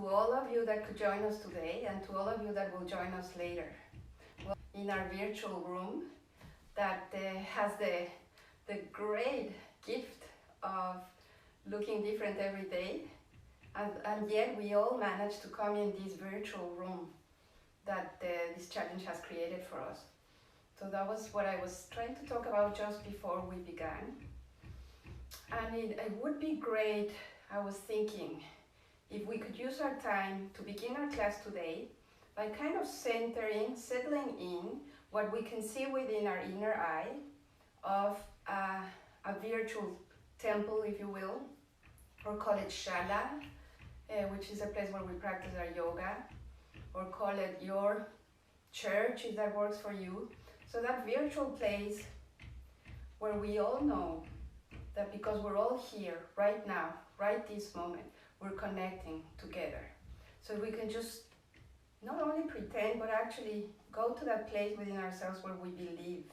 to all of you that could join us today and to all of you that will join us later. Well, in our virtual room that has the great gift of looking different every day, and yet we all managed to come in this virtual room that this challenge has created for us. So that was what I was trying to talk about just before we began. And it would be great, I was thinking, if we could use our time to begin our class today by kind of settling in what we can see within our inner eye of a virtual temple, if you will, or call it shala, which is a place where we practice our yoga, or call it your church if that works for you. So that virtual place where we all know that because we're all here right now, right this moment, we're connecting together. So we can just not only pretend, but actually go to that place within ourselves where we believe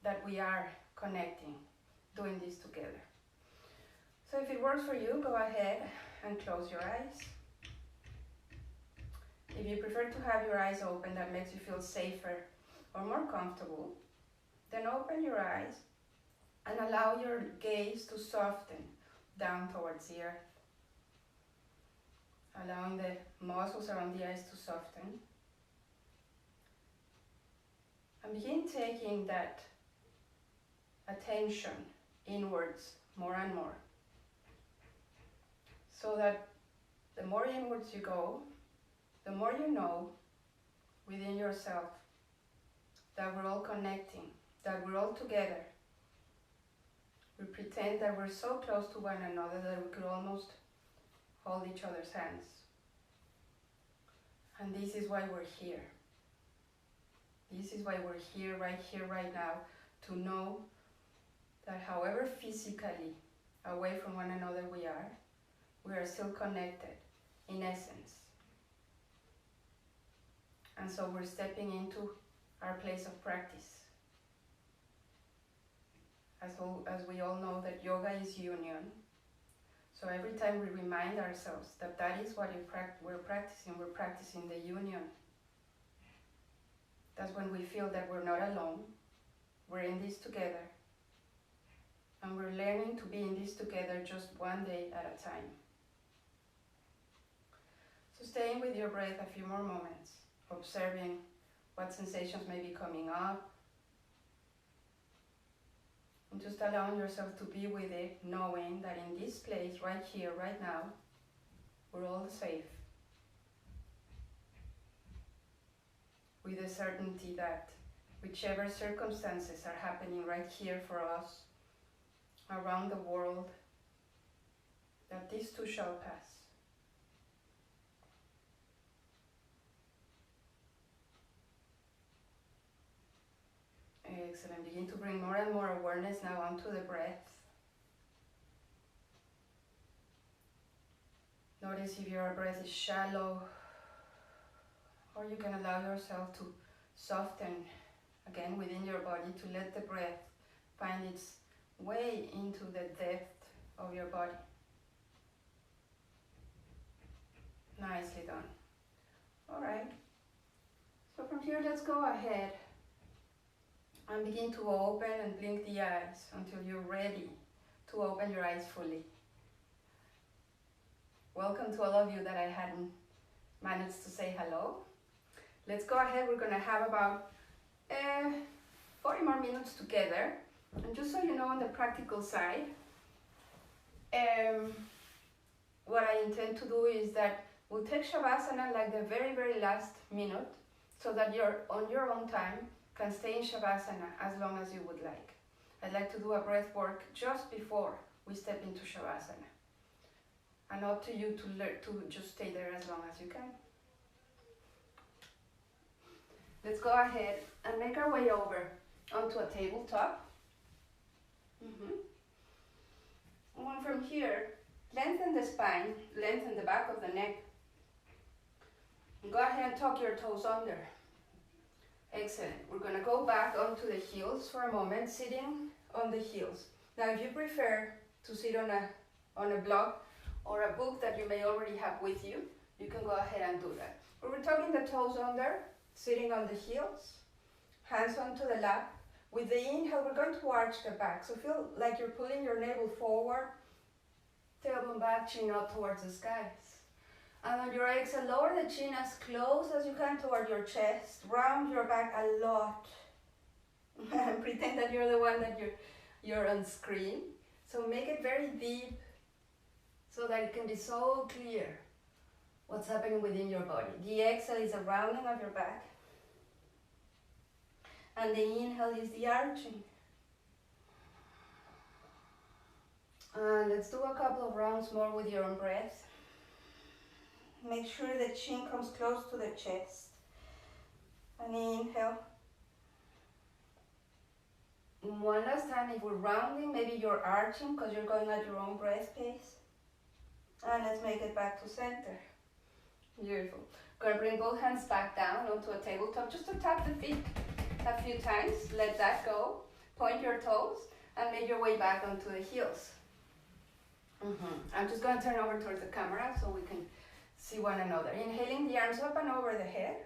that we are connecting, doing this together. So if it works for you, go ahead and close your eyes. If you prefer to have your eyes open, that makes you feel safer or more comfortable, then open your eyes and allow your gaze to soften down towards the earth, allowing the muscles around the eyes to soften. And begin taking that attention inwards more and more, so that the more inwards you go, the more you know within yourself that we're all connecting, that we're all together. We pretend that we're so close to one another that we could almost hold each other's hands. And this is why we're here. This is why we're here, right now, to know that however physically away from one another we are still connected in essence. And so we're stepping into our place of practice. As we all know that yoga is union, so every time we remind ourselves that that is what we're practicing the union. That's when we feel that we're not alone, we're in this together, and we're learning to be in this together just one day at a time. So staying with your breath a few more moments, observing what sensations may be coming up, and just allowing yourself to be with it, knowing that in this place, right here, right now, we're all safe. With the certainty that whichever circumstances are happening right here for us, around the world, that this too shall pass. Excellent. Begin to bring more and more awareness now onto the breath. Notice if your breath is shallow, or you can allow yourself to soften again within your body, to let the breath find its way into the depth of your body. Nicely done. All right. So from here, let's go ahead and begin to open and blink the eyes until you're ready to open your eyes fully. Welcome to all of you that I hadn't managed to say hello. Let's go ahead. We're going to have about 40 more minutes together. And just so you know, on the practical side, what I intend to do is that we'll take Shavasana like the very, very last minute, so that you're on your own time can stay in Shavasana as long as you would like. I'd like to do a breath work just before we step into Shavasana. And up to you to learn to just stay there as long as you can. Let's go ahead and make our way over onto a tabletop. And from here, lengthen the spine, lengthen the back of the neck. And go ahead and tuck your toes under. Excellent. We're going to go back onto the heels for a moment, sitting on the heels. Now, if you prefer to sit on a block or a book that you may already have with you, you can go ahead and do that. But we're tucking the toes under, sitting on the heels, hands onto the lap. With the inhale, we're going to arch the back. So feel like you're pulling your navel forward, tailbone back, chin up towards the skies. And on your exhale, lower the chin as close as you can toward your chest. Round your back a lot. And pretend that you're the one that you're on screen. So make it very deep so that it can be so clear what's happening within your body. The exhale is a rounding of your back. And the inhale is the arching. And let's do a couple of rounds more with your own breath. Make sure the chin comes close to the chest. And inhale. One last time, if we're rounding, maybe you're arching because you're going at your own breath pace. And let's make it back to center. Beautiful. Gonna bring both hands back down onto a tabletop just to tap the feet a few times. Let that go. Point your toes and make your way back onto the heels. I'm just going to turn over towards the camera so we can see one another. Inhaling the arms up and over the head.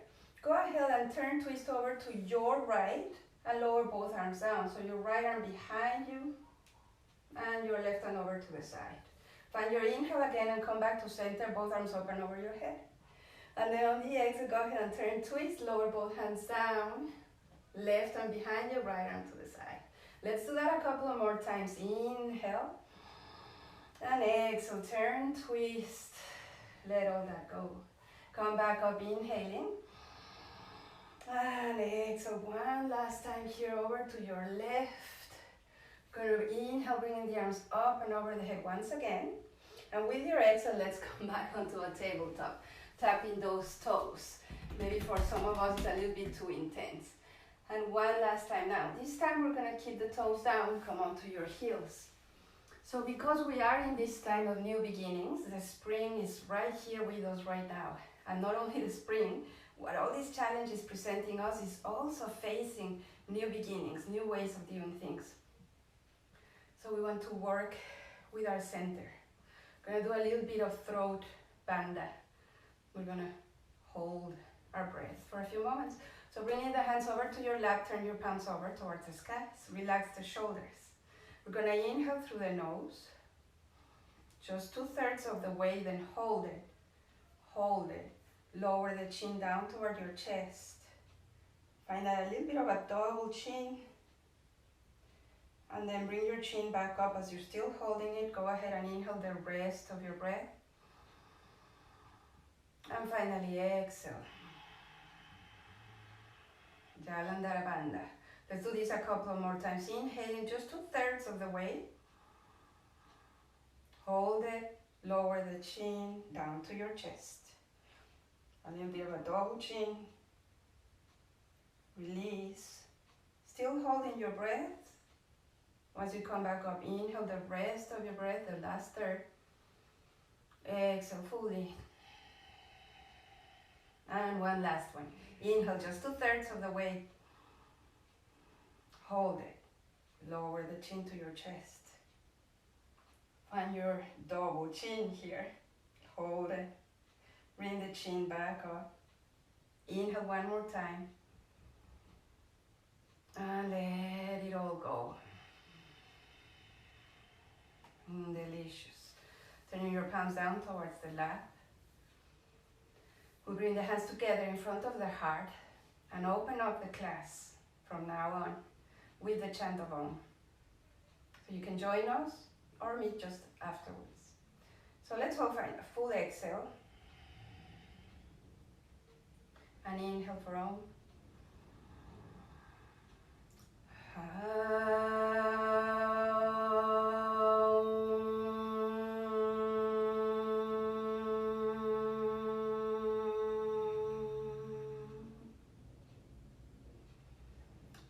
Go ahead and turn, twist over to your right and lower both arms down. So your right arm behind you and your left hand over to the side. Find your inhale again and come back to center, both arms up and over your head. And then on the exhale, go ahead and turn, twist, lower both hands down. Left arm behind you, right arm to the side. Let's do that a couple of more times. Inhale. And exhale, turn, twist. Let all that go. Come back up, inhaling. And exhale, one last time here over to your left. Gonna inhale, bringing the arms up and over the head once again. And with your exhale, let's come back onto a tabletop. Tapping those toes. Maybe for some of us, it's a little bit too intense. And one last time now. This time we're gonna keep the toes down, come onto your heels. So because we are in this time of new beginnings, the spring is right here with us right now. And not only the spring, what all these challenges presenting us is also facing new beginnings, new ways of doing things. So we want to work with our center. We're gonna do a little bit of throat banda. We're gonna hold our breath for a few moments. So bringing the hands over to your lap, turn your palms over towards the skies. Relax the shoulders. We're gonna inhale through the nose. Just 2/3 of the way, then hold it. Hold it. Lower the chin down toward your chest. Find a little bit of a double chin. And then bring your chin back up as you're still holding it. Go ahead and inhale the rest of your breath. And finally exhale. Jalandhara Bandha. Let's do this a couple more times. Inhaling just 2/3 of the way. Hold it. Lower the chin down to your chest. A little bit of a double chin. Release. Still holding your breath. Once you come back up, inhale the rest of your breath, the last third. Exhale fully. And one last one. Inhale just 2/3 of the way. Hold it. Lower the chin to your chest. Find your double chin here. Hold it. Bring the chin back up. Inhale one more time. And let it all go. Delicious. Turning your palms down towards the lap. We bring the hands together in front of the heart and open up the class from now on with the chant of Om. So you can join us or meet just afterwards. So let's hold for a full exhale. And inhale for Om.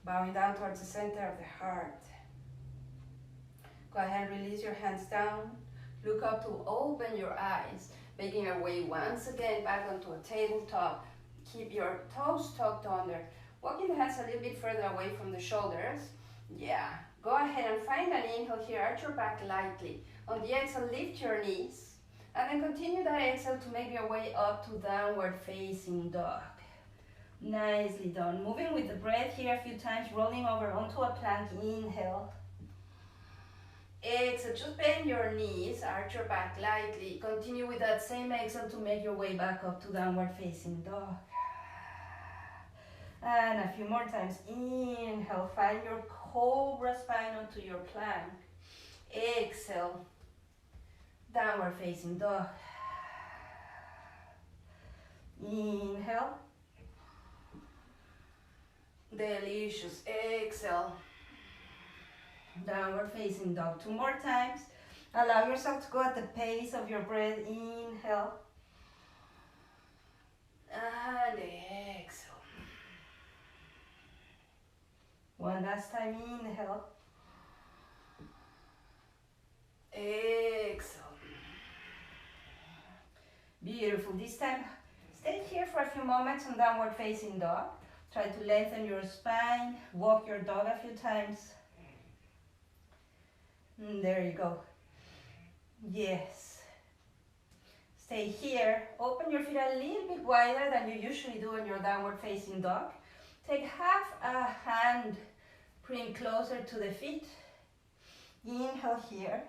Bowing down towards the center of the heart. Go ahead and release your hands down. Look up to open your eyes, making your way once again back onto a tabletop. Keep your toes tucked under. Walking the hands a little bit further away from the shoulders. Yeah. Go ahead and find an inhale here. Arch your back lightly. On the exhale, lift your knees. And then continue that exhale to make your way up to downward facing dog. Nicely done. Moving with the breath here a few times, rolling over onto a plank. Inhale. Exhale, just bend your knees, arch your back lightly. Continue with that same exhale to make your way back up to downward facing dog. And a few more times. Inhale, find your cobra spine onto your plank. Exhale, downward facing dog. Inhale. Delicious. Exhale. Downward facing dog. 2 more times. Allow yourself to go at the pace of your breath. Inhale. And exhale. One last time. Inhale. Exhale. Beautiful. This time, stay here for a few moments on downward facing dog. Try to lengthen your spine. Walk your dog a few times. There you go. Yes. Stay here. Open your feet a little bit wider than you usually do on your downward facing dog. Take half a hand, bring closer to the feet. Inhale here.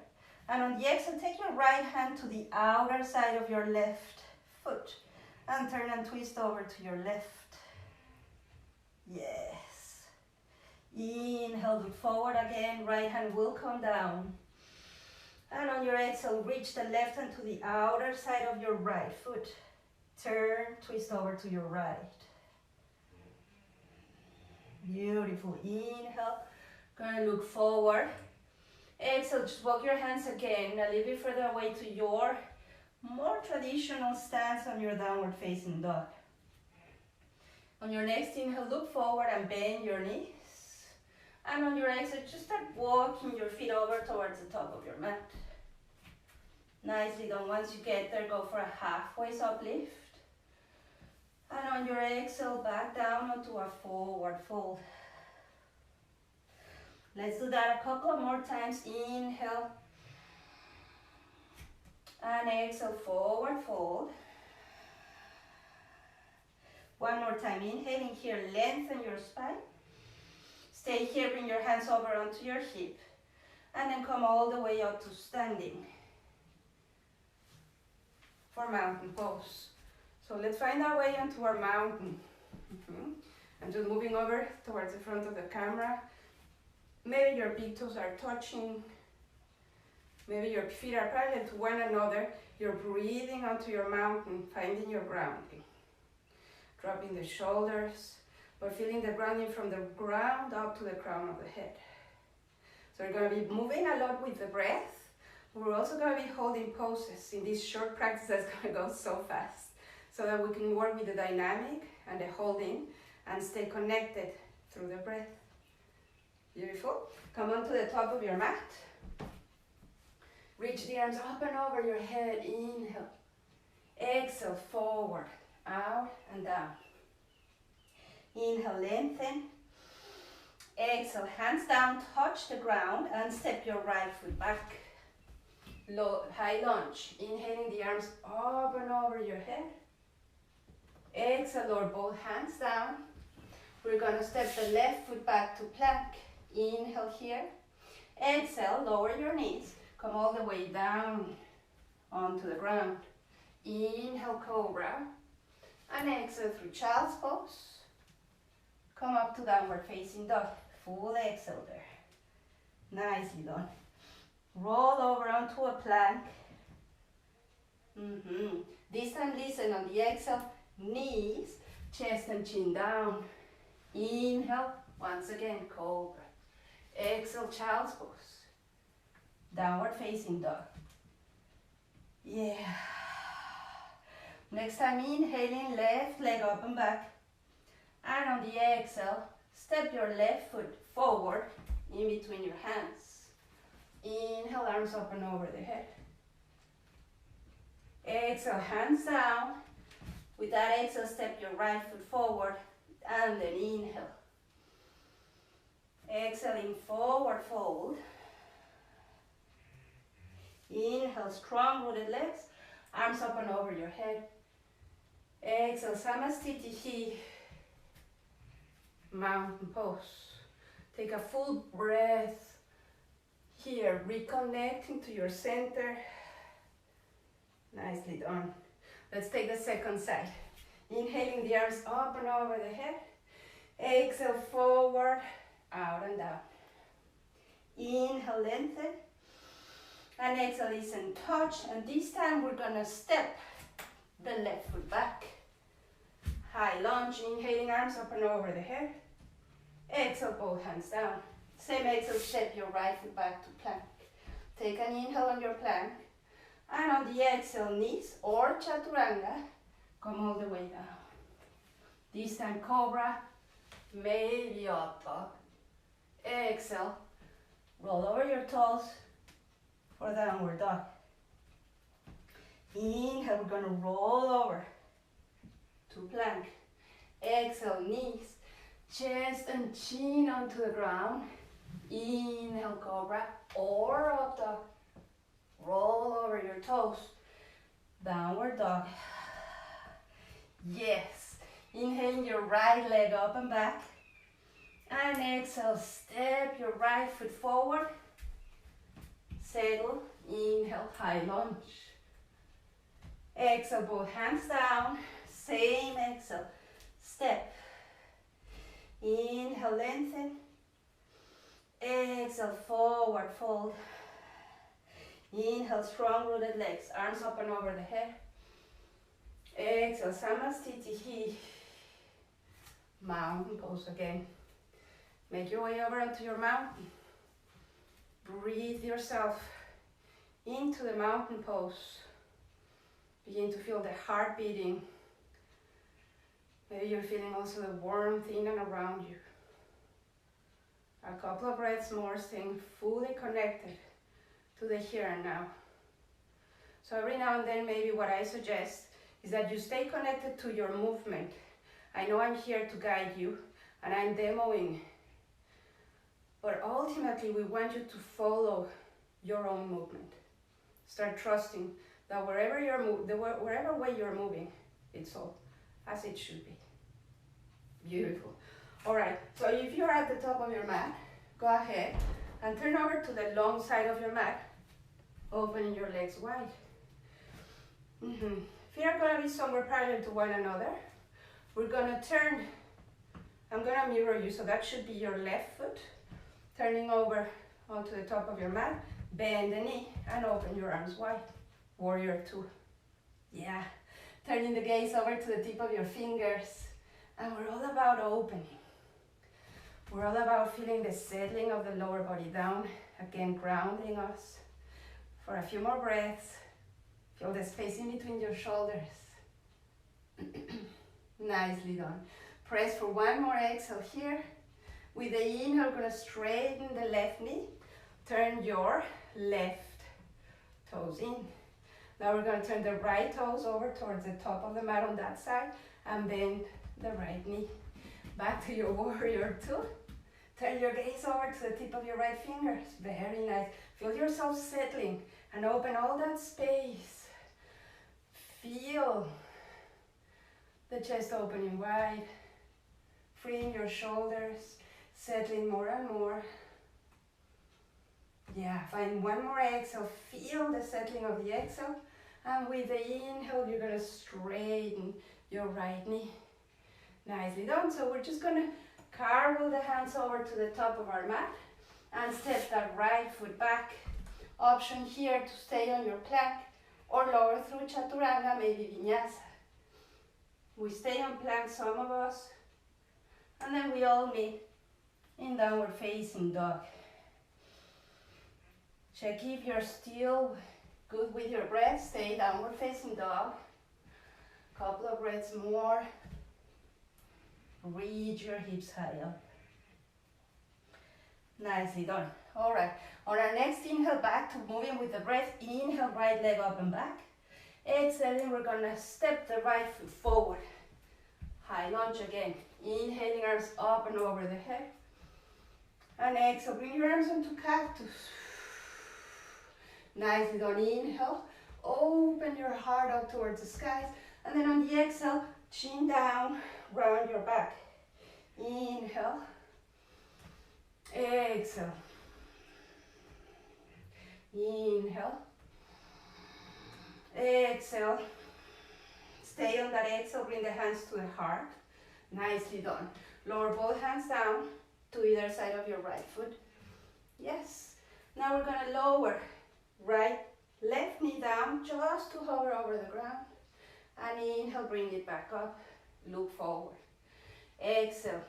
And on the exhale, take your right hand to the outer side of your left foot and turn and twist over to your left. Yes. Inhale, look forward again. Right hand will come down. And on your exhale, reach the left hand to the outer side of your right foot. Turn, twist over to your right. Beautiful. Inhale. Gonna look forward. Exhale, just walk your hands again a little bit further away to your more traditional stance on your downward facing dog. On your next inhale, look forward and bend your knees. And on your exhale, just start walking your feet over towards the top of your mat. Nicely done. Once you get there, go for a halfway uplift. And on your exhale, back down onto a forward fold. Let's do that a couple of more times. Inhale. And exhale, forward fold. One more time. Inhaling here, lengthen your spine. Stay here, bring your hands over onto your hip. And then come all the way up to standing for mountain pose. So let's find our way onto our mountain. And just moving over towards the front of the camera. Maybe your big toes are touching. Maybe your feet are parallel to one another. You're breathing onto your mountain, finding your grounding. Dropping the shoulders, but feeling the grounding from the ground up to the crown of the head. So we're going to be moving a lot with the breath. We're also going to be holding poses in this short practice that's going to go so fast, so that we can work with the dynamic and the holding and stay connected through the breath. Beautiful. Come onto the top of your mat. Reach the arms up and over your head. Inhale. Exhale, forward, out and down. Inhale, lengthen. Exhale, hands down, touch the ground and step your right foot back. Low, high lunge. Inhaling the arms up and over your head. Exhale, lower both hands down. We're going to step the left foot back to plank. Inhale here. Exhale, lower your knees. Come all the way down onto the ground. Inhale, cobra. And exhale through child's pose. Come up to downward facing dog. Full exhale there. Nicely done. Roll over onto a plank. This time listen on the exhale. Knees, chest and chin down. Inhale, once again, cobra. Exhale, child's pose. Downward facing dog. Yeah. Next time, inhaling, left leg up and back. And on the exhale, step your left foot forward in between your hands. Inhale, arms up and over the head. Exhale, hands down. With that exhale, step your right foot forward and then inhale. Exhaling, forward fold. Inhale, strong rooted legs. Arms up and over your head. Exhale, Samastitihi, mountain pose. Take a full breath here, reconnecting to your center. Nicely done. Let's take the second side. Inhaling the arms up and over the head. Exhale, forward, out and down. Inhale, lengthen. And exhale, listen, touch. And this time we're gonna step the left foot back. High lunge, inhaling arms up and over the head. Exhale, both hands down. Same exhale, step your right foot back to plank. Take an inhale on your plank. And on the exhale, knees or chaturanga, come all the way down. This time, cobra, maybe up dog. Exhale, roll over your toes for downward dog. Inhale, we're gonna roll over to plank. Exhale, knees, chest and chin onto the ground. Inhale, cobra or up dog. Roll over your toes. Downward dog. Yes. Inhaling your right leg up and back. And exhale, step your right foot forward. Settle. Inhale, high lunge. Exhale, both hands down. Same exhale. Step. Inhale, lengthen. Exhale, forward fold. Inhale, strong rooted legs. Arms up and over the head. Exhale, Samastitihi. Mountain pose again. Make your way over onto your mountain. Breathe yourself into the mountain pose. Begin to feel the heart beating. Maybe you're feeling also the warmth in and around you. A couple of breaths more, staying fully connected to the here and now. So every now and then, maybe what I suggest is that you stay connected to your movement. I know I'm here to guide you and I'm demoing, but ultimately we want you to follow your own movement. Start trusting that wherever way you're moving, it's all as it should be. Beautiful. All right, so if you're at the top of your mat, go ahead and turn over to the long side of your mat, opening your legs wide. Feet are gonna be somewhere parallel to one another. We're gonna turn, I'm gonna mirror you, so that should be your left foot. Turning over onto the top of your mat, bend the knee and open your arms wide. Warrior two. Yeah, turning the gaze over to the tip of your fingers. And we're all about opening. We're all about feeling the settling of the lower body down, again grounding us. For a few more breaths, feel the space in between your shoulders. Nicely done. Press for one more exhale here. With the inhale, we're gonna straighten the left knee. Turn your left toes in. Now we're gonna turn the right toes over towards the top of the mat on that side and bend the right knee. Back to your warrior two. Turn your gaze over to the tip of your right fingers. Very nice. Feel yourself settling and open all that space. Feel the chest opening wide. Freeing your shoulders, settling more and more. Yeah, find one more exhale. Feel the settling of the exhale. And with the inhale, you're gonna straighten your right knee. Nicely done. So we're just gonna carvel the hands over to the top of our mat and step that right foot back. Option here to stay on your plank or lower through chaturanga, maybe vinyasa. We stay on plank, some of us, and then we all meet in downward facing dog. Check if you're still good with your breath. Stay downward facing dog. Couple of breaths more. Reach your hips high up. Nicely done. All right. On our next inhale, back to moving with the breath. Inhale, right leg up and back. Exhaling, we're gonna step the right foot forward. High lunge again. Inhaling, arms up and over the head. And exhale, bring your arms onto cactus. Nicely done. Inhale, open your heart up towards the skies. And then on the exhale, chin down, round your back. Inhale. Exhale. Inhale. Exhale. Stay on that exhale, bring the hands to the heart. Nicely done. Lower both hands down to either side of your right foot. Yes. Now we're going to lower right, left knee down just to hover over the ground. And inhale, bring it back up. Look forward. Exhale.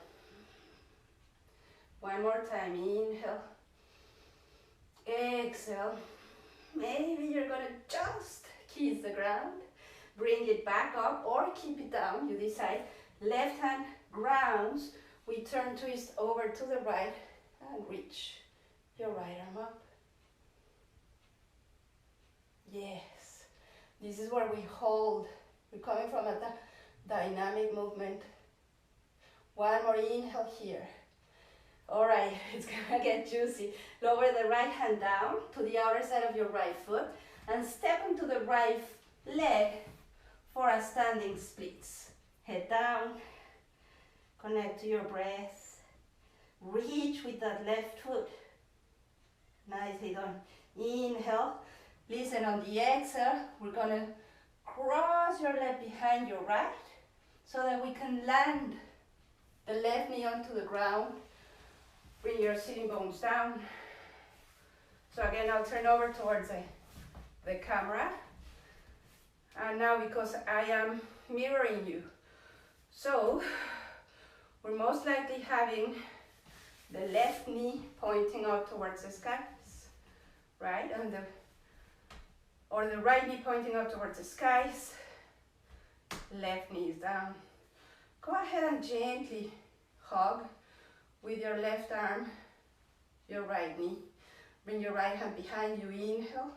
One more time. Inhale. Exhale. Maybe you're going to just kiss the ground. Bring it back up or keep it down. You decide. Left hand grounds. We turn twist over to the right and reach your right arm up. Yes. This is where we hold. We're coming from a dynamic movement. One more inhale here. All right, it's gonna get juicy. Lower the right hand down to the outer side of your right foot and step into the right leg for a standing splits. Head down, connect to your breath. Reach with that left foot. Nicely done. Inhale. Listen, on the exhale, we're gonna cross your left behind your right so that we can land the left knee onto the ground. Bring your sitting bones down. So again, I'll turn over towards the camera. And now because I am mirroring you, so we're most likely having the left knee pointing up towards the skies, right? And or the right knee pointing up towards the skies, left knee is down. Go ahead and gently hug with your left arm your right knee. Bring your right hand behind you, inhale.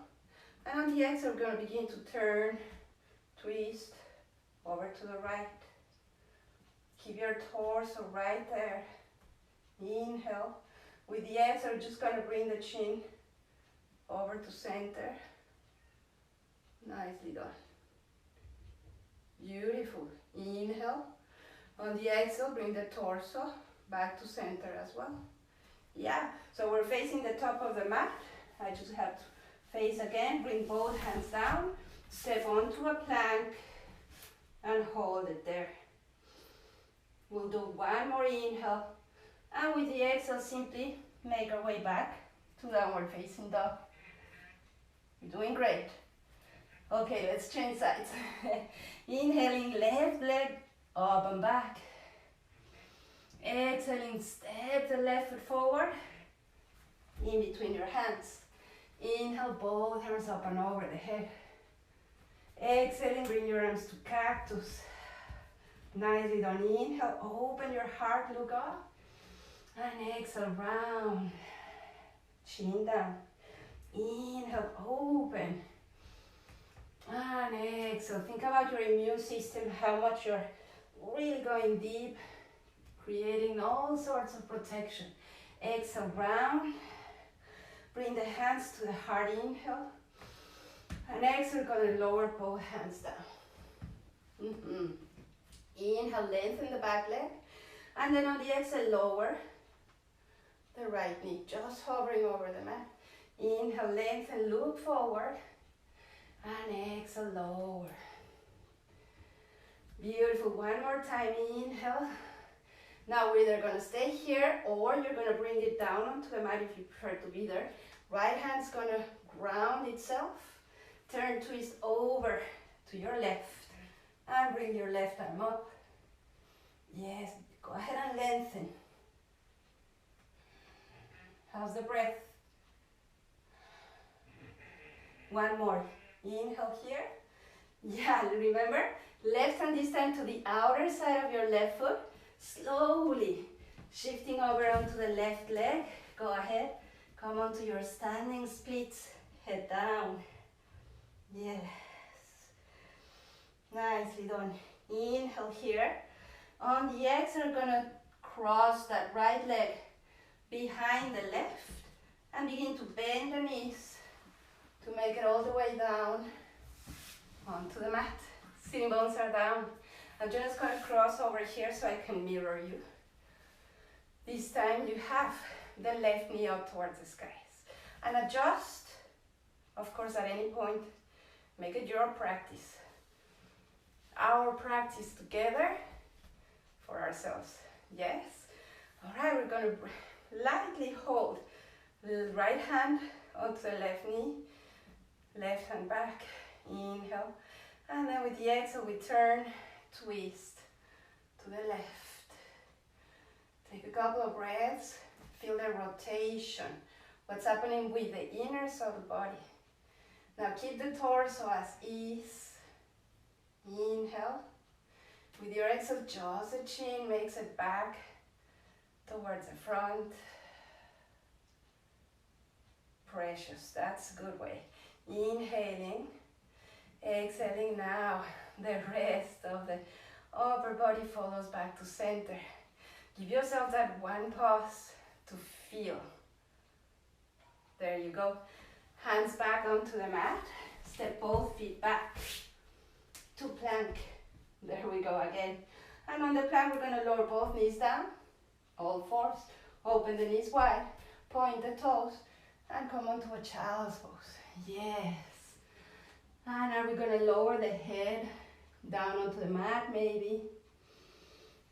And on the exhale, we're going to begin to turn, twist over to the right. Keep your torso right there. Inhale. With the exhale, we're just going to bring the chin over to center. Nicely done. Beautiful. Inhale. On the exhale, bring the torso back to center as well. Yeah, so we're facing the top of the mat. I just have to face again. Bring both hands down. Step onto a plank and hold it there. We'll do one more inhale. And with the exhale, simply make our way back to downward facing dog. You're doing great. Okay, let's change sides. Inhaling, left leg up and back. Exhaling, step the left foot forward in between your hands. Inhale, both arms up and over the head. Exhaling, bring your arms to cactus. Nicely done. Inhale, open your heart, look up. And exhale, round. Chin down. Inhale, open. And exhale. Think about your immune system, how much you're really going deep, creating all sorts of protection. Exhale, round. Bring the hands to the heart, inhale. And exhale, going to lower both hands down. Inhale, lengthen the back leg. And then on the exhale, lower the right knee, just hovering over the mat. Inhale, lengthen, look forward. And exhale, lower. Beautiful. One more time, inhale. Now we're either going to stay here or you're going to bring it down onto the mat if you prefer to be there. Right hand's going to ground itself. Turn, twist over to your left. And bring your left arm up. Yes, go ahead and lengthen. How's the breath? One more. Inhale here. Yeah, remember, left hand this time to the outer side of your left foot. Slowly shifting over onto the left leg. Go ahead. Come onto your standing splits. Head down. Yes. Nicely done. Inhale here. On the exhale, we're going to cross that right leg behind the left and begin to bend the knees to make it all the way down onto the mat. Sitting bones are down. I'm just going to cross over here so I can mirror you. This time you have the left knee up towards the skies. And adjust, of course, at any point. Make it your practice. Our practice together for ourselves. Yes? All right, we're going to lightly hold the right hand onto the left knee, left hand back, inhale. And then with the exhale, we turn, twist to the left. Take a couple of breaths, feel the rotation. What's happening with the inners of the body. Now keep the torso as ease. Inhale. With your exhale, just the chin makes it back towards the front. Precious, that's a good way. Inhaling, exhaling now. The rest of the upper body follows back to center. Give yourself that one pause to feel. There you go. Hands back onto the mat. Step both feet back to plank. There we go again. And on the plank, we're going to lower both knees down. All fours. Open the knees wide. Point the toes. And come onto a child's pose. Yes. And are we going to lower the head down onto the mat maybe?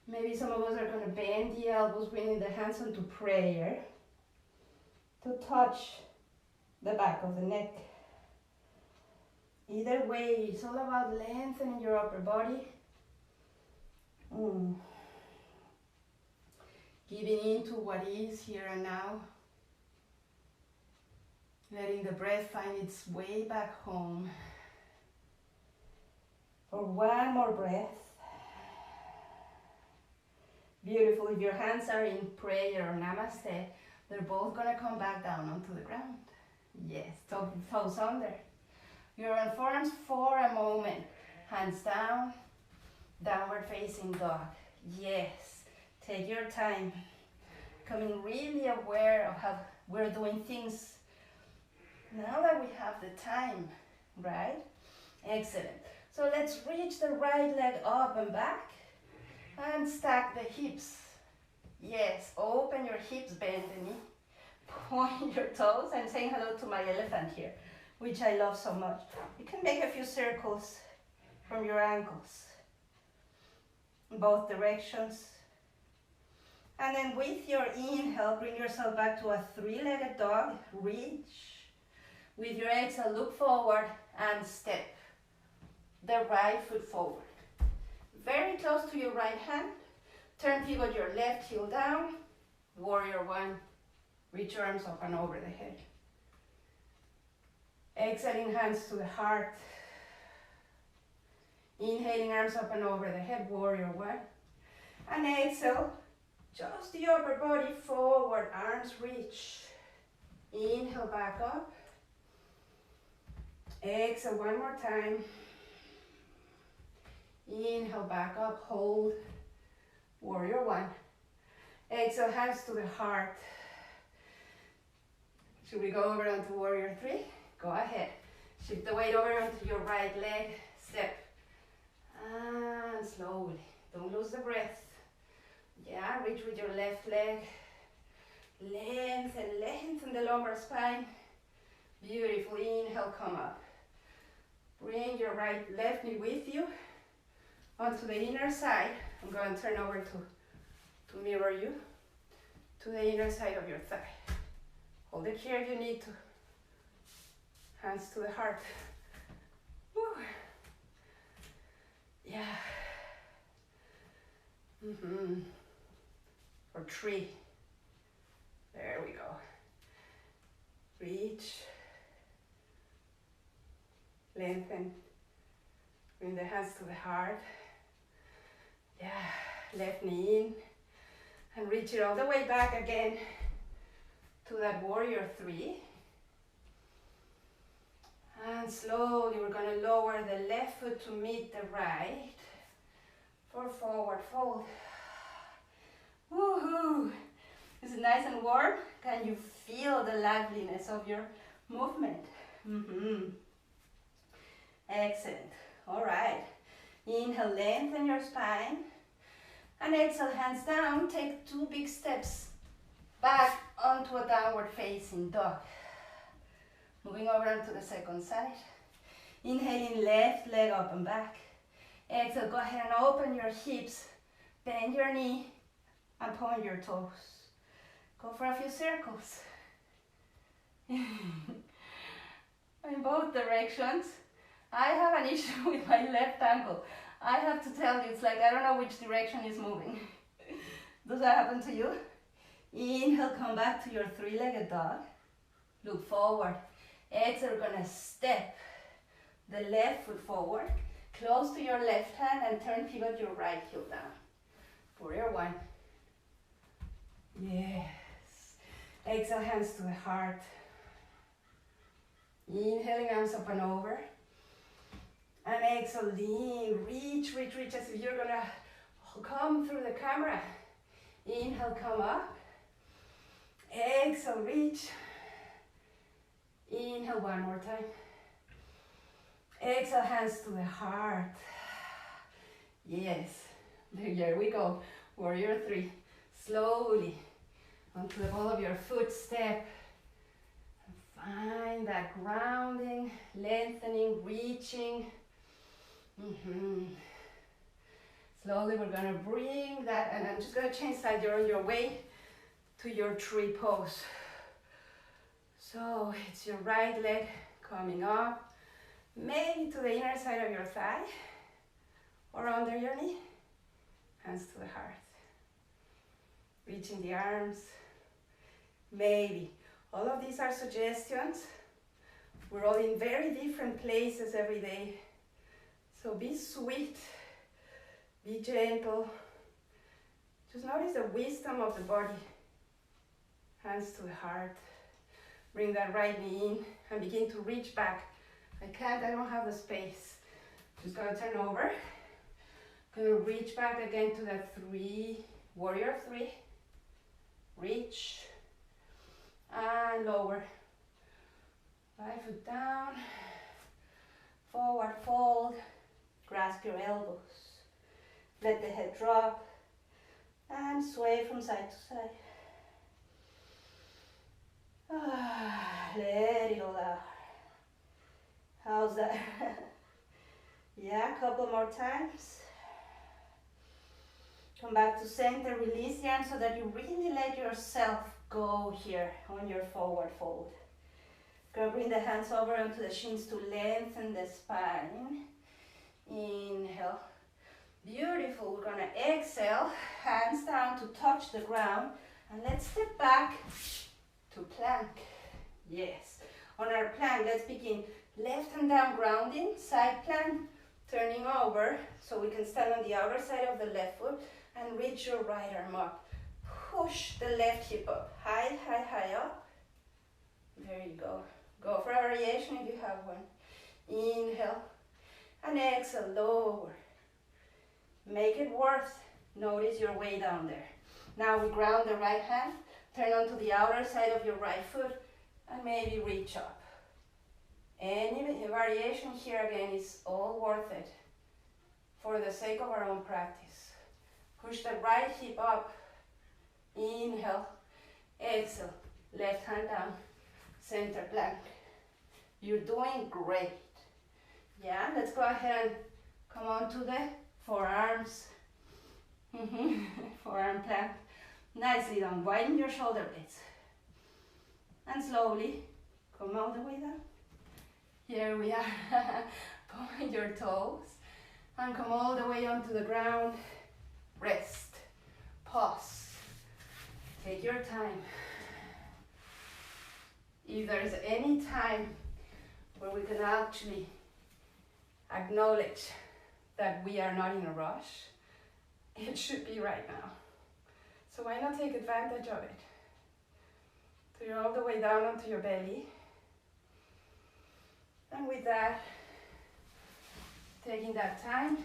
Maybe some of us are going to bend the elbows, bringing the hands onto prayer to touch the back of the neck. Either way, it's all about lengthening your upper body. Giving into what is here and now. Letting the breath find its way back home. For one more breath. Beautiful. If your hands are in prayer or namaste, they're both going to come back down onto the ground. Yes, toes under. You're on forearms for a moment. Hands down, downward facing dog. Yes, take your time. Becoming really aware of how we're doing things now that we have the time, right? Excellent. So let's reach the right leg up and back and stack the hips. Yes, open your hips, bend the knee. Point your toes. I'm saying hello to my elephant here, which I love so much. You can make a few circles from your ankles in both directions. And then with your inhale, bring yourself back to a three-legged dog. Reach. With your exhale, look forward and step the right foot forward. Very close to your right hand. Turn, pivot your left heel down. Warrior one. Reach your arms up and over the head. Exhaling, hands to the heart. Inhaling, arms up and over the head, warrior one. And exhale, just the upper body forward, arms reach. Inhale, back up. Exhale, one more time. Inhale, back up, hold. Warrior one. Exhale, hands to the heart. Should we go over onto warrior three? Go ahead. Shift the weight over onto your right leg. Step. And slowly. Don't lose the breath. Yeah, reach with your left leg. Lengthen the lumbar spine. Beautiful. Inhale, come up. Bring your left knee with you onto the inner side. I'm going to turn over to mirror you to the inner side of your thigh. Hold it here if you need to. Hands to the heart. Woo. Yeah. For three. There we go. Reach. Lengthen. Bring the hands to the heart. Yeah. Left knee in. And reach it all the way back again to that warrior three. And slowly we're going to lower the left foot to meet the right for forward fold. Woohoo! Is it nice and warm? Can you feel the liveliness of your movement? Excellent. All right. Inhale, lengthen your spine. And exhale, hands down. Take 2 big steps back onto a downward facing dog. Moving over onto the second side. Inhaling, left leg up and back. Exhale, go ahead and open your hips. Bend your knee and point your toes. Go for a few circles. In both directions. I have an issue with my left ankle. I have to tell you, it's like I don't know which direction is moving. Does that happen to you? Inhale, come back to your 3-legged dog. Look forward. Exhale, we're gonna step the left foot forward, close to your left hand and turn pivot your right heel down. Warrior 1. Yes. Exhale, hands to the heart. Inhaling, arms up and over. And exhale, lean, reach, reach, reach as if you're gonna come through the camera. Inhale, come up. Exhale, reach. Inhale, one more time. Exhale, hands to the heart. Yes, there we go. Warrior 3. Slowly onto the ball of your foot, step. Find that grounding, lengthening, reaching. Slowly we're gonna bring that, and I'm just gonna change side. You're on your way to your tree pose. So it's your right leg coming up, maybe to the inner side of your thigh or under your knee. Hands to the heart. Reaching the arms. Maybe. All of these are suggestions. We're all in very different places every day. So be sweet, be gentle. Just notice the wisdom of the body. Hands to the heart. Bring that right knee in and begin to reach back. I don't have the space. Just gonna turn over. Gonna reach back again to that 3, warrior 3. Reach and lower. Right foot down. Forward fold. Grasp your elbows. Let the head drop and sway from side to side. Let it all out. How's that? Yeah, a couple more times. Come back to center, release the arms so that you really let yourself go here on your forward fold. Gonna bring the hands over onto the shins to lengthen the spine. Inhale. Beautiful. We're gonna exhale, hands down to touch the ground, and let's step back to plank. Yes. On our plank, let's begin left hand down grounding, side plank, turning over so we can stand on the outer side of the left foot and reach your right arm up. Push the left hip up, high, high, high up. There you go. Go for a variation if you have one. Inhale and exhale, lower. Make it worth. Notice your way down there. Now we ground the right hand, turn onto the outer side of your right foot and maybe reach up. Any variation here again is all worth it for the sake of our own practice. Push the right hip up. Inhale, exhale, left hand down, center plank. You're doing great. Yeah, let's go ahead and come on to the forearms. Forearm plank. Nicely done. Widen your shoulder blades. And slowly come all the way down. Here we are. Point your toes and come all the way onto the ground. Rest. Pause. Take your time. If there's any time where we can actually acknowledge that we are not in a rush, it should be right now. So why not take advantage of it? So you're all the way down onto your belly. And with that, taking that time,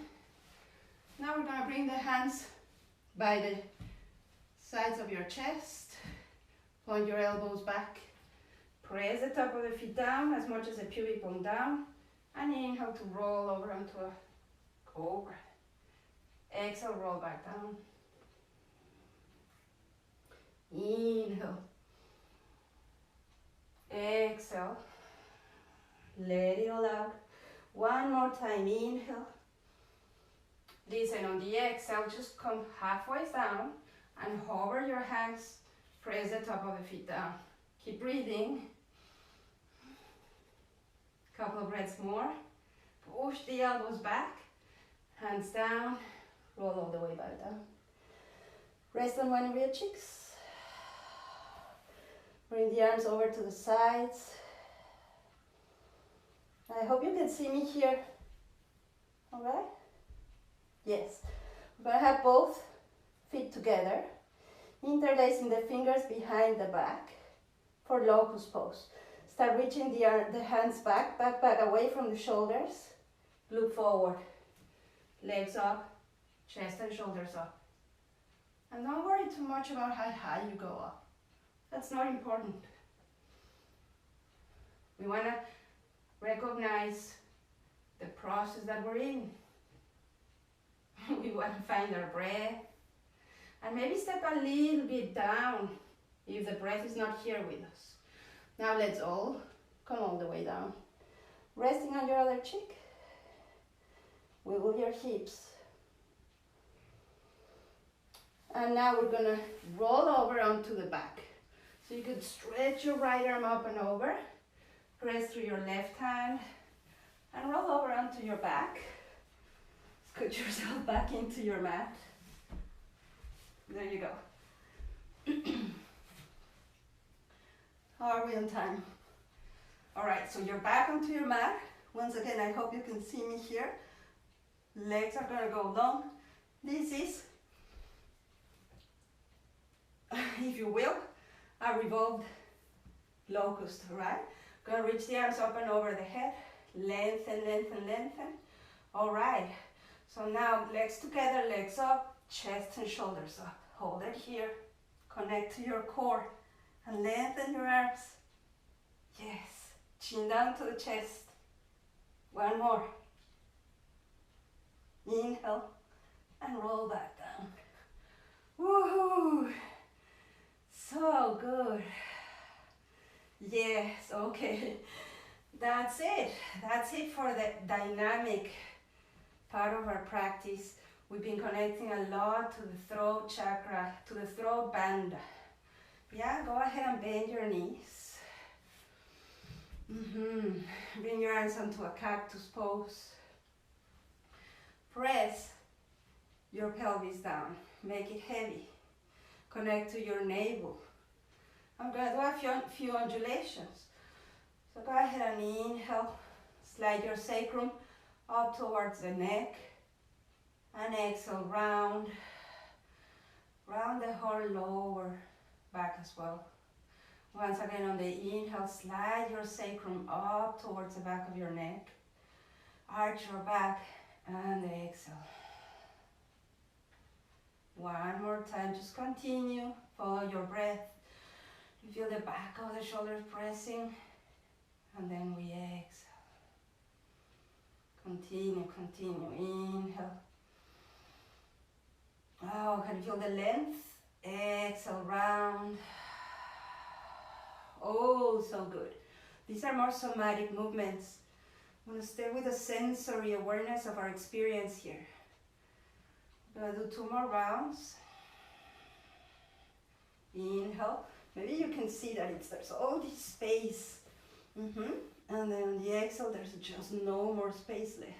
now we're going to bring the hands by the sides of your chest. Point your elbows back. Press the top of the feet down as much as the pubic bone down. And inhale to roll over onto a cobra. Exhale, roll back down. Inhale. Exhale. Let it all out. One more time, inhale. Listen, on the exhale, just come halfway down and hover your hands, press the top of the feet down. Keep breathing. Couple of breaths more. Push the elbows back, hands down, roll all the way back down. Rest on one of your cheeks. Bring the arms over to the sides. I hope you can see me here. All right? Yes. We're going to have both feet together, interlacing the fingers behind the back for locust pose. Start reaching the hands back, away from the shoulders. Look forward. Legs up, chest and shoulders up. And don't worry too much about how high you go up. That's not important. We want to recognize the process that we're in. We want to find our breath. And maybe step a little bit down if the breath is not here with us. Now let's all come all the way down. Resting on your other cheek. Wiggle your hips. And now we're going to roll over onto the back. So you could stretch your right arm up and over. Press through your left hand. And roll over onto your back. Scoot yourself back into your mat. There you go. How are we on time? All right, so you're back onto your mat. Once again, I hope you can see me here. Legs are gonna go long. This is, if you will, a revolved locust, all right? Gonna reach the arms up and over the head. Lengthen, lengthen, lengthen. All right, so now legs together, legs up, chest and shoulders up. Hold it here. Connect to your core and lengthen your arms. Yes, chin down to the chest. One more. Inhale and roll back down. Woohoo! So good. Yes, okay. That's it. That's it for the dynamic part of our practice. We've been connecting a lot to the throat chakra, to the throat band. Yeah, go ahead and bend your knees. Bring your hands onto a cactus pose. Press your pelvis down. Make it heavy. Connect to your navel. I'm going to do a few undulations. So go ahead and inhale. Slide your sacrum up towards the neck. And exhale, round the whole lower back as well. Once again on the inhale, slide your sacrum up towards the back of your neck. Arch your back and exhale. One more time, just continue, follow your breath. You feel the back of the shoulders pressing, and then we exhale. Continue, continue, inhale. Oh, can you feel the length? Exhale, round. Oh, so good. These are more somatic movements. I'm going to stay with the sensory awareness of our experience here. I'm going to do 2 more rounds. Inhale. Maybe you can see that there's all this space. And then on the exhale, there's just no more space left.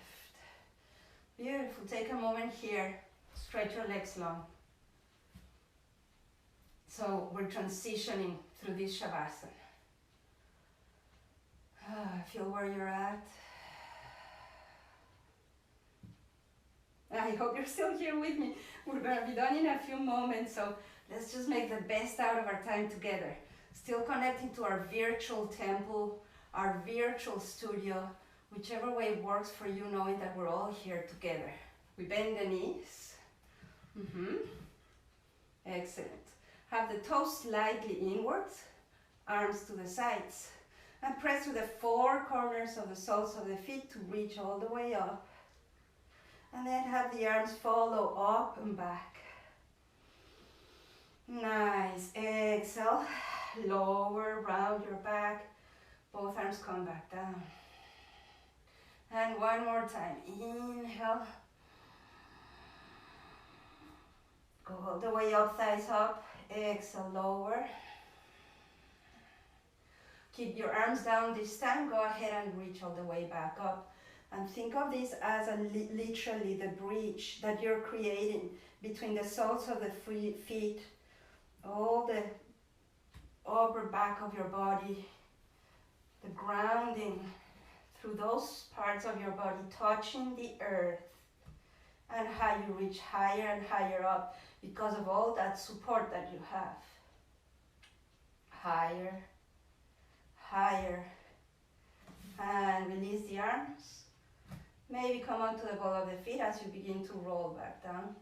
Beautiful. Take a moment here. Stretch your legs long. So we're transitioning through this Shavasana. Feel where you're at. I hope you're still here with me. We're going to be done in a few moments, so let's just make the best out of our time together. Still connecting to our virtual temple, our virtual studio, whichever way works for you, knowing that we're all here together. We bend the knees. Excellent. Have the toes slightly inwards, arms to the sides. And press to the four corners of the soles of the feet to reach all the way up. And then have the arms follow up and back. Nice. Exhale. Lower, round your back. Both arms come back down. And one more time. Inhale. Go all the way up, thighs up. Exhale, lower. Keep your arms down this time. Go ahead and reach all the way back up. And think of this as literally the bridge that you're creating between the soles of the feet, all the upper back of your body, the grounding through those parts of your body, touching the earth, and how you reach higher and higher up because of all that support that you have. Higher, higher, and release the arms. Maybe come onto the ball of the feet as you begin to roll back down.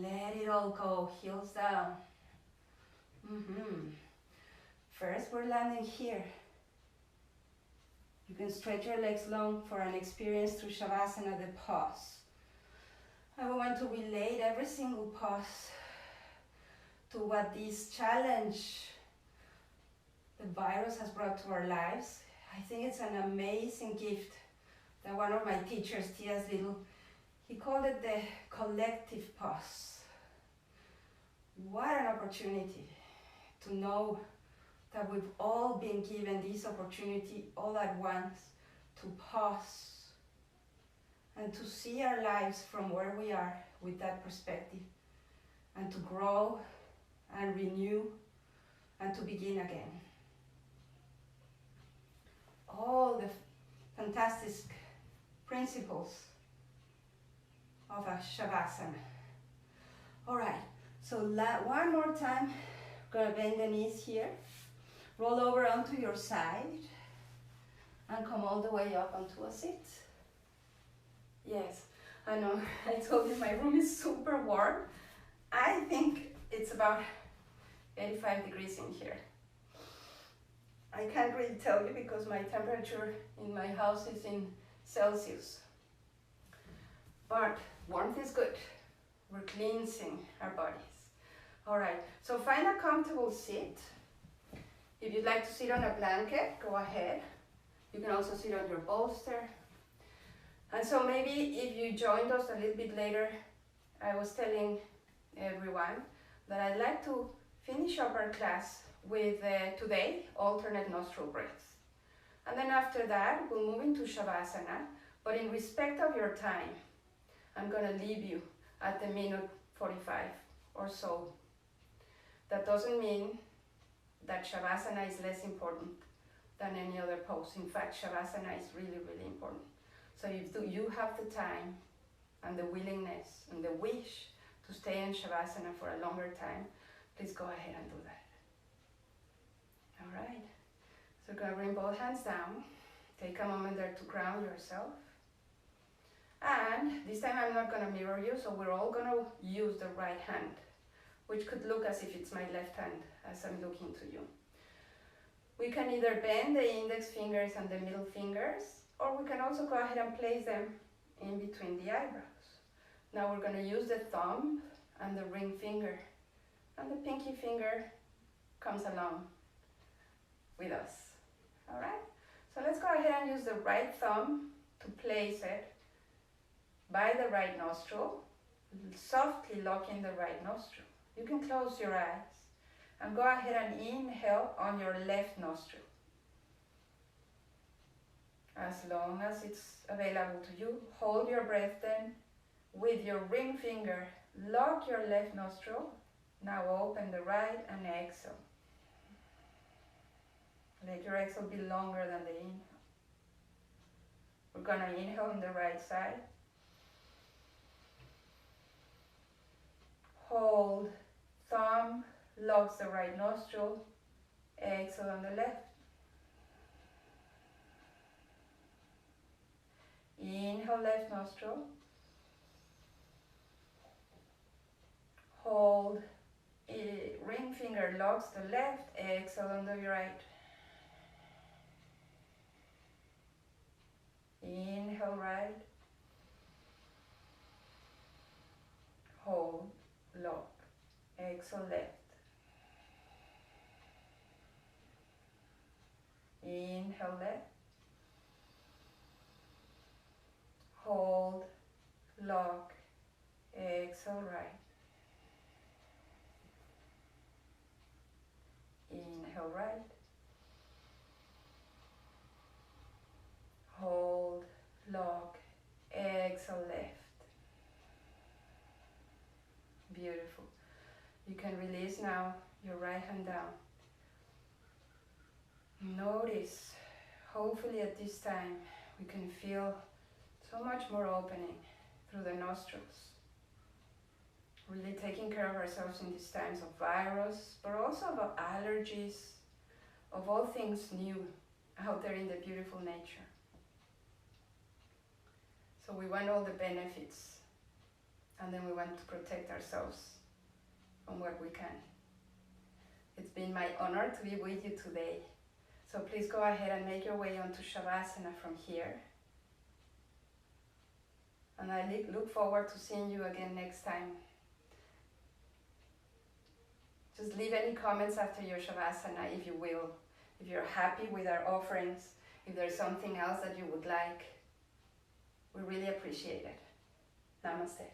Let it all go, heels down. First, we're landing here. You can stretch your legs long for an experience through Shavasana, the pause. And we want to relate every single pause to what this challenge the virus has brought to our lives. I think it's an amazing gift that one of my teachers, T.S. Little, he called it the collective pause. What an opportunity to know that we've all been given this opportunity all at once to pause and to see our lives from where we are with that perspective, and to grow and renew and to begin again. All the fantastic principles of a Shavasana. All right, so one more time, gonna bend the knees here, roll over onto your side, and come all the way up onto a sit. Yes, I know, I told you my room is super warm. I think it's about 85 degrees in here. I can't really tell you because my temperature in my house is in Celsius. But warmth is good. We're cleansing our bodies. All right, so find a comfortable seat. If you'd like to sit on a blanket, go ahead. You can also sit on your bolster. And so maybe if you joined us a little bit later, I was telling everyone that I'd like to finish up our class with today, alternate nostril breaths. And then after that, we'll move into Shavasana, but in respect of your time, I'm gonna leave you at the minute 45 or so. That doesn't mean that Shavasana is less important than any other pose. In fact, Shavasana is really, really important. So if you have the time and the willingness and the wish to stay in Shavasana for a longer time, please go ahead and do that. All right, so you're gonna bring both hands down. Take a moment there to ground yourself. And this time I'm not gonna mirror you, so we're all gonna use the right hand, which could look as if it's my left hand as I'm looking to you. We can either bend the index fingers and the middle fingers, or we can also go ahead and place them in between the eyebrows. Now we're gonna use the thumb and the ring finger, and the pinky finger comes along with us. All right, so let's go ahead and use the right thumb to place it by the right nostril, softly locking the right nostril. You can close your eyes and go ahead and inhale on your left nostril. As long as it's available to you, hold your breath then. With your ring finger, lock your left nostril. Now open the right and exhale. Let your exhale be longer than the inhale. We're gonna inhale on the right side. Hold, thumb locks the right nostril. Exhale on the left. Inhale, left nostril. Hold, ring finger locks the left, exhale on the right. Inhale right, hold, lock, exhale left. Inhale left, hold, lock, exhale right. Inhale right, hold, lock, exhale left. Beautiful. You can release now your right hand down. Notice, hopefully at this time, we can feel so much more opening through the nostrils. Really taking care of ourselves in these times of virus, but also of allergies, of all things new out there in the beautiful nature. So we want all the benefits, and then we want to protect ourselves from what we can. It's been my honor to be with you today. So please go ahead and make your way onto Shavasana from here. And I look forward to seeing you again next time. Just leave any comments after your Shavasana if you will. If you're happy with our offerings, if there's something else that you would like, we really appreciate it. Namaste.